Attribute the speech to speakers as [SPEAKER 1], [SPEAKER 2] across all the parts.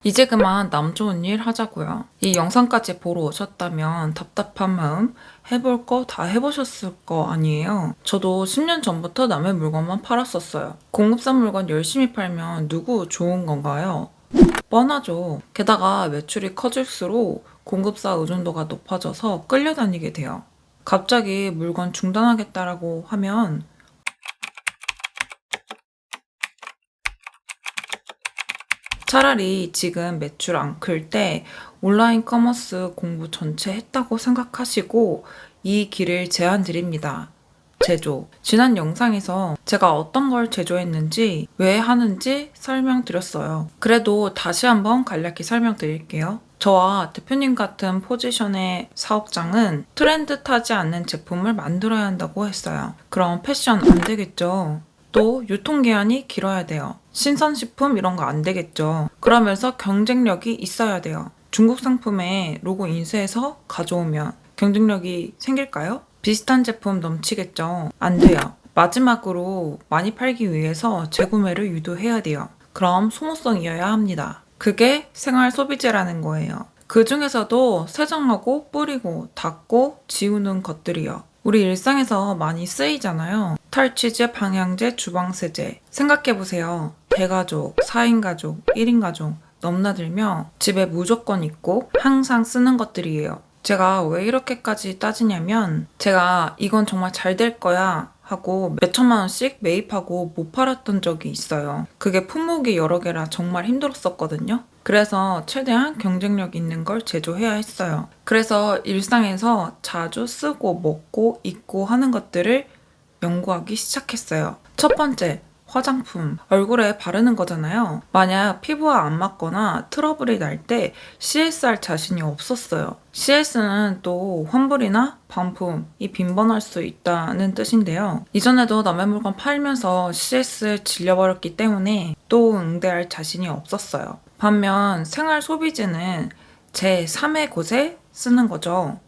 [SPEAKER 1] 이제 그만 남 좋은 일 하자고요. 이 영상까지 보러 오셨다면 답답한 마음 해볼 거 다 해보셨을 거 아니에요. 저도 10년 전부터 남의 물건만 팔았었어요. 공급사 물건 열심히 팔면 누구 좋은 건가요? 뻔하죠. 게다가 매출이 커질수록 공급사 의존도가 높아져서 끌려다니게 돼요. 갑자기 물건 중단하겠다라고 하면 차라리 지금 매출 안 클 때 온라인 커머스 공부 전체 했다고 생각하시고 이 길을 제안 드립니다. 제조. 지난 영상에서 제가 어떤 걸 제조했는지, 왜 하는지 설명드렸어요. 그래도 다시 한번 간략히 설명드릴게요. 저와 대표님 같은 포지션의 사업장은 트렌드 타지 않는 제품을 만들어야 한다고 했어요. 그럼 패션 안 되겠죠? 또 유통기한이 길어야 돼요. 신선식품 이런 거 안 되겠죠. 그러면서 경쟁력이 있어야 돼요. 중국 상품에 로고 인쇄해서 가져오면 경쟁력이 생길까요? 비슷한 제품 넘치겠죠. 안 돼요. 마지막으로 많이 팔기 위해서 재구매를 유도해야 돼요. 그럼 소모성이어야 합니다. 그게 생활 소비재라는 거예요. 그 중에서도 세정하고 뿌리고 닦고 지우는 것들이요. 우리 일상에서 많이 쓰이잖아요. 탈취제, 방향제, 주방세제. 생각해보세요. 대가족, 4인 가족, 1인 가족 넘나들면 집에 무조건 있고 항상 쓰는 것들이에요. 제가 왜 이렇게까지 따지냐면 제가 이건 정말 잘 될 거야 하고 몇천만 원씩 매입하고 못 팔았던 적이 있어요. 그게 품목이 여러 개라 정말 힘들었었거든요. 그래서 최대한 경쟁력 있는 걸 제조해야 했어요. 그래서 일상에서 자주 쓰고 먹고 입고 하는 것들을 연구하기 시작했어요. 첫 번째, 화장품. 얼굴에 바르는 거잖아요. 만약 피부와 안 맞거나 트러블이 날 때 CS할 자신이 없었어요. CS는 또 환불이나 반품이 빈번할 수 있다는 뜻인데요. 이전에도 남의 물건 팔면서 CS 질려버렸기 때문에 또 응대할 자신이 없었어요. 반면 생활 소비재는 제 3의 곳에 쓰는 거죠.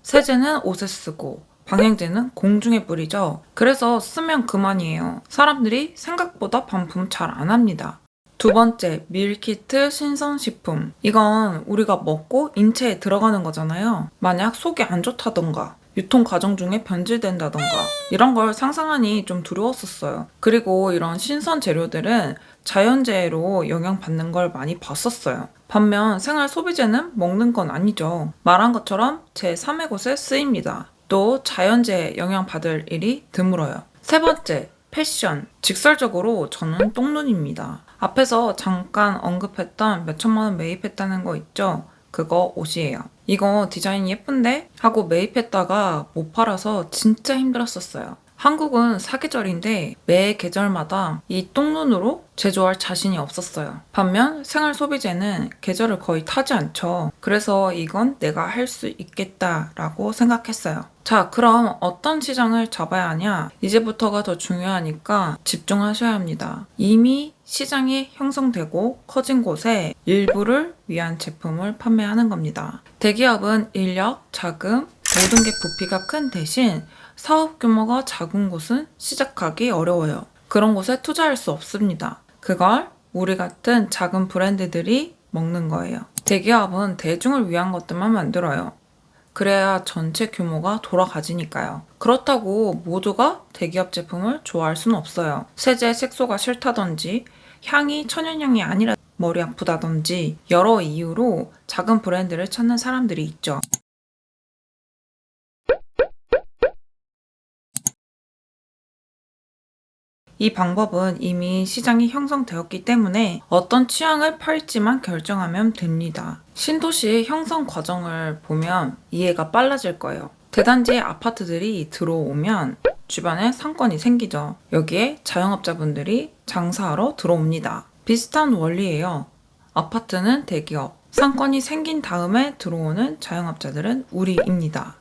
[SPEAKER 1] 세제는 옷에 쓰고 방향제는 공중에 뿌리죠. 그래서 쓰면 그만이에요. 사람들이 생각보다 반품 잘 안 합니다. 두 번째, 밀키트 신선식품. 이건 우리가 먹고 인체에 들어가는 거잖아요. 만약 속이 안 좋다던가 유통 과정 중에 변질된다던가 이런 걸 상상하니 좀 두려웠었어요. 그리고 이런 신선 재료들은 자연재해로 영향받는 걸 많이 봤었어요. 반면 생활 소비재는 먹는 건 아니죠. 말한 것처럼 제 3의 곳에 쓰입니다. 또 자연재해에 영향받을 일이 드물어요. 세 번째, 패션. 직설적으로 저는 똥눈입니다. 앞에서 잠깐 언급했던 몇천만 원 매입했다는 거 있죠? 그거 옷이에요. 이거 디자인이 예쁜데? 하고 매입했다가 못 팔아서 진짜 힘들었었어요. 한국은 사계절인데 매 계절마다 이 똥눈으로 제조할 자신이 없었어요. 반면 생활 소비재는 계절을 거의 타지 않죠. 그래서 이건 내가 할 수 있겠다라고 생각했어요. 자, 그럼 어떤 시장을 잡아야 하냐? 이제부터가 더 중요하니까 집중하셔야 합니다. 이미 시장이 형성되고 커진 곳에 일부를 위한 제품을 판매하는 겁니다. 대기업은 인력, 자금, 모든 게 부피가 큰 대신 사업 규모가 작은 곳은 시작하기 어려워요. 그런 곳에 투자할 수 없습니다. 그걸 우리 같은 작은 브랜드들이 먹는 거예요. 대기업은 대중을 위한 것들만 만들어요. 그래야 전체 규모가 돌아가지니까요. 그렇다고 모두가 대기업 제품을 좋아할 수는 없어요. 세제 색소가 싫다든지 향이 천연향이 아니라 머리 아프다든지 여러 이유로 작은 브랜드를 찾는 사람들이 있죠. 이 방법은 이미 시장이 형성되었기 때문에 어떤 취향을 팔지만 결정하면 됩니다. 신도시의 형성 과정을 보면 이해가 빨라질 거예요. 대단지에 아파트들이 들어오면 주변에 상권이 생기죠. 여기에 자영업자분들이 장사하러 들어옵니다. 비슷한 원리예요. 아파트는 대기업, 상권이 생긴 다음에 들어오는 자영업자들은 우리입니다.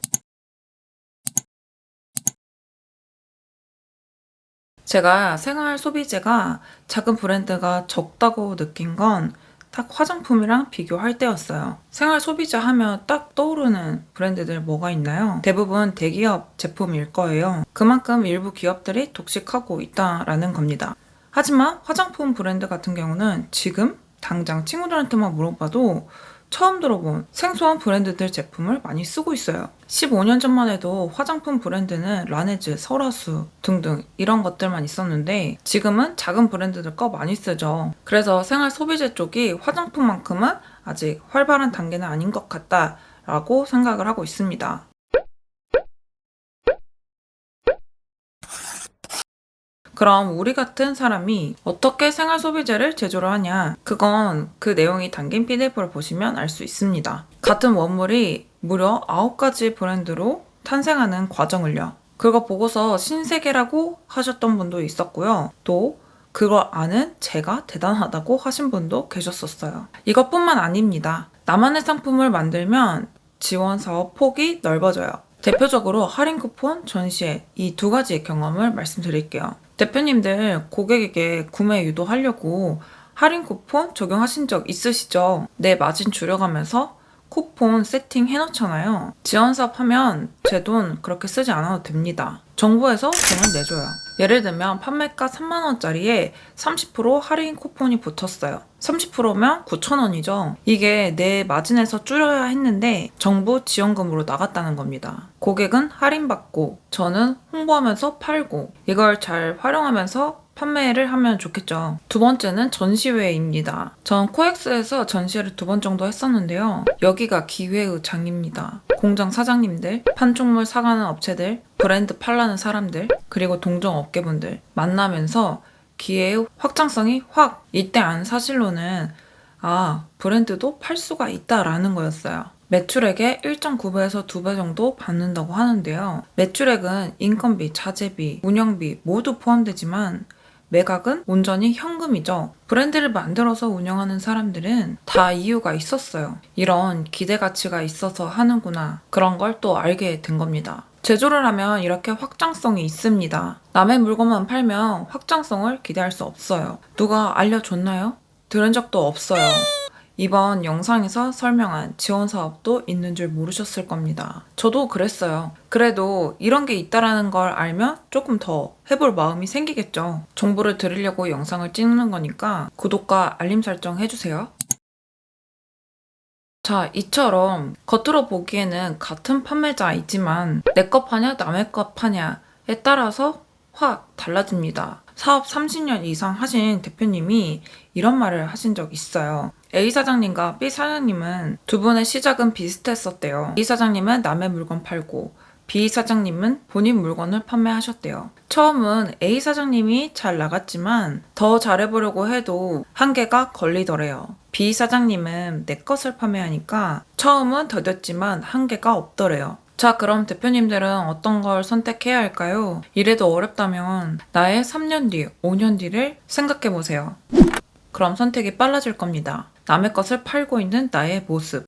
[SPEAKER 1] 제가 생활 소비재가 작은 브랜드가 적다고 느낀 건 딱 화장품이랑 비교할 때였어요. 생활 소비재 하면 딱 떠오르는 브랜드들 뭐가 있나요? 대부분 대기업 제품일 거예요. 그만큼 일부 기업들이 독식하고 있다라는 겁니다. 하지만 화장품 브랜드 같은 경우는 지금 당장 친구들한테만 물어봐도 처음 들어본 생소한 브랜드들 제품을 많이 쓰고 있어요. 15년 전만 해도 화장품 브랜드는 라네즈, 설화수 등등 이런 것들만 있었는데 지금은 작은 브랜드들 거 많이 쓰죠. 그래서 생활 소비재 쪽이 화장품만큼은 아직 활발한 단계는 아닌 것 같다라고 생각을 하고 있습니다. 그럼 우리 같은 사람이 어떻게 생활 소비재를 제조를 하냐? 그건 그 내용이 담긴 PDF를 보시면 알 수 있습니다. 같은 원물이 무려 9가지 브랜드로 탄생하는 과정을요. 그거 보고서 신세계라고 하셨던 분도 있었고요. 또 그걸 아는 제가 대단하다고 하신 분도 계셨었어요. 이것뿐만 아닙니다. 나만의 상품을 만들면 지원 사업 폭이 넓어져요. 대표적으로 할인 쿠폰, 전시회 이 두 가지의 경험을 말씀드릴게요. 대표님들 고객에게 구매 유도하려고 할인 쿠폰 적용하신 적 있으시죠? 내 마진 줄여가면서 쿠폰 세팅 해놓잖아요. 지원사업 하면 제 돈 그렇게 쓰지 않아도 됩니다. 정부에서 돈을 내줘요. 예를 들면 판매가 3만원짜리에 30% 할인 쿠폰이 붙었어요. 30%면 9,000원이죠. 이게 내 마진에서 줄여야 했는데 정부 지원금으로 나갔다는 겁니다. 고객은 할인받고 저는 홍보하면서 팔고 이걸 잘 활용하면서 판매를 하면 좋겠죠. 두 번째는 전시회입니다. 전 코엑스에서 전시회를 2번 정도 했었는데요. 여기가 기회의 장입니다. 공장 사장님들, 판촉물 사가는 업체들, 브랜드 팔라는 사람들, 그리고 동종업계분들 만나면서 기회의 확장성이 확 이때 안 사실로는 브랜드도 팔 수가 있다라는 거였어요. 매출액의 1.9배에서 2배 정도 받는다고 하는데요. 매출액은 인건비, 자재비, 운영비 모두 포함되지만 매각은 온전히 현금이죠. 브랜드를 만들어서 운영하는 사람들은 다 이유가 있었어요. 이런 기대 가치가 있어서 하는구나. 그런 걸 또 알게 된 겁니다. 제조를 하면 이렇게 확장성이 있습니다. 남의 물건만 팔면 확장성을 기대할 수 없어요. 누가 알려줬나요? 들은 적도 없어요. 이번 영상에서 설명한 지원 사업도 있는 줄 모르셨을 겁니다. 저도 그랬어요. 그래도 이런 게 있다라는 걸 알면 조금 더 해볼 마음이 생기겠죠. 정보를 드리려고 영상을 찍는 거니까 구독과 알림 설정 해주세요. 자, 이처럼 겉으로 보기에는 같은 판매자이지만 내 거 파냐 남의 거 파냐에 따라서 확 달라집니다. 사업 30년 이상 하신 대표님이 이런 말을 하신 적 있어요. A 사장님과 B 사장님은 두 분의 시작은 비슷했었대요. A 사장님은 남의 물건 팔고 B 사장님은 본인 물건을 판매하셨대요. 처음은 A 사장님이 잘 나갔지만 더 잘해보려고 해도 한계가 걸리더래요. B 사장님은 내 것을 판매하니까 처음은 더뎠지만 한계가 없더래요. 자, 그럼 대표님들은 어떤 걸 선택해야 할까요? 이래도 어렵다면 나의 3년 뒤, 5년 뒤를 생각해보세요. 그럼 선택이 빨라질 겁니다. 남의 것을 팔고 있는 나의 모습.